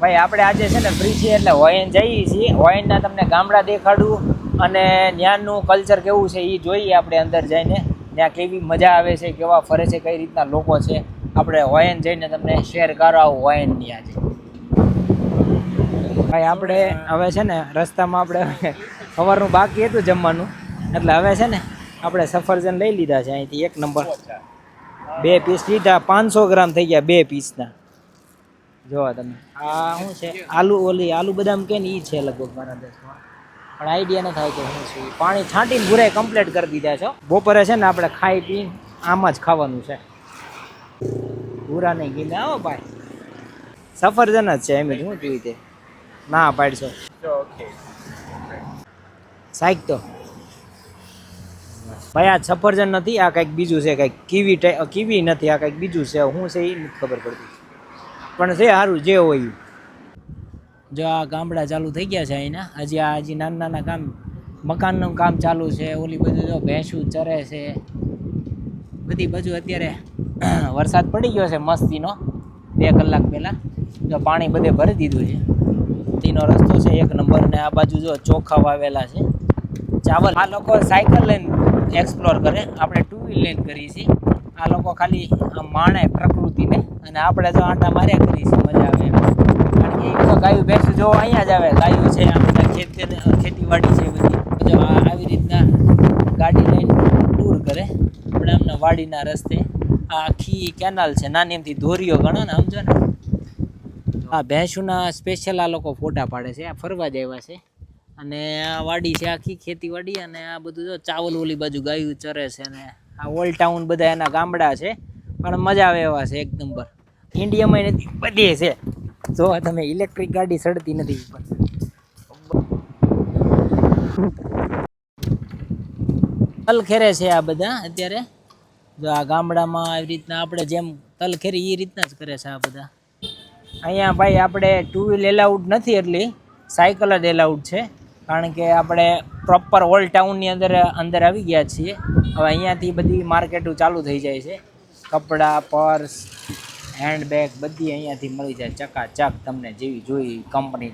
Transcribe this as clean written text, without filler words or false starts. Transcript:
ભાઈ આપણે આજે છે ને ફ્રી છીએ એટલે હોયન જઈએ છીએ. હોયનના તમને ગામડા દેખાડું અને ત્યાંનું કલ્ચર કેવું છે એ જોઈએ આપણે અંદર જઈને. ત્યાં કેવી મજા આવે છે, કેવા ફરે છે, કઈ રીતના લોકો છે, આપણે હોયન જઈને તમને શેર કરાવું હોયનની આજે. ભાઈ આપણે હવે છે ને રસ્તામાં આપણે સવારનું બાકી હતું જમવાનું, એટલે હવે છે ને આપણે સફરજન લઈ લીધા છે અહીંથી 1 નંબર. 2 પીસ લીધા, 500 ગ્રામ થઈ ગયા 2 પીસના. જોવા તમે આ શું છે, આલુ બદામ કે ને એ છે લગભગ મારા દેશમાં, પણ આઈડિયા ન થાય કે શું છે. પાણી છાંટીને ભૂરાય કમ્પ્લીટ કરી દીધા છો. બપોરે છે ને આપણે ખાઈ પીને આમ જ ખાવાનું છે, ભૂરા નહીં ગીંદા. હો ભાઈ સફરજન જ છે એમ જ. હું જોઈ તે ના પાડશો સાઈક તો ભાઈ આ સફરજન નથી, આ કંઈક બીજું છે, કંઈક કીવી નથી, આ કંઈક બીજું છે. શું છે એ નથી ખબર પડતી, પણ છે સારું જે હોય. જો આ ગામડા ચાલુ થઈ ગયા છે અહીંના. હજી નાના નાના કામ, મકાનનું કામ ચાલુ છે. ઓલી બધું જો ભેંસું ચરે છે બધી બાજુ. અત્યારે વરસાદ પડી ગયો છે મસ્તીનો 2 કલાક પહેલાં. જો પાણી બધે ભરી દીધું છે. તેનો રસ્તો છે 1 નંબર. ને આ બાજુ જો ચોખા વાવેલા છે, ચાવલ. આ લોકો સાયકલ લઈને એક્સપ્લોર કરે, આપણે 2 વ્હીલ લઈને કરીએ છીએ. આ લોકો ખાલી માણે પ્રકૃતિને, અને આપણે જો આંટા માર્યા કરીએ છીએ, મજા આવે એમ. કારણ કે તો ગાયું ભેંસું જો અહીંયા જ આવે. ગાયું છે, આ બધા ખેતીવાડી છે બધી. જો આવી રીતના ગાડી લઈને ટૂર કરે આપણે આમના વાડીના રસ્તે. આ આખી કેનાલ છે, નાની એમથી ધોરીઓ ગણો ને, સમજો ને. આ ભેંસુના સ્પેશિયલ આ લોકો ફોટા પાડે છે. આ ફરવા જ આવ્યા છે. અને આ વાડી છે આખી ખેતીવાડી. અને આ બધું જો ચાવલ ઓલી બાજુ ગાયું ચરે છે. ને આ ઓલ્ડ ટાઉન બધા એના ગામડા છે, પણ મજા આવે એવા છે 1 નંબર. ઇન્ડિયામાં નથી, બધી છે. જો તમે ઇલેક્ટ્રિક ગાડી સડતી નથી ઉપર. તલ ખેરે છે આ બધા અત્યારે. જો આ ગામડામાં આવી રીતના આપણે જેમ તલ ખેરી એ રીતના જ કરે છે આ બધા. અહીંયા ભાઈ આપણે 2 વ્હીલ એલાઉડ નથી, એટલી સાયકલ જ એલાઉડ છે. કારણ કે આપણે પ્રોપર ઓલ્ડ ટાઉનની અંદર આવી ગયા છીએ. હવે અહીંયાથી બધી માર્કેટો ચાલુ થઈ જાય છે. કપડાં, પર્સ, હેન્ડબેગ બધી અહીંયાથી મળી જાય ચકાચક તમને, જેવી જોઈ કંપની.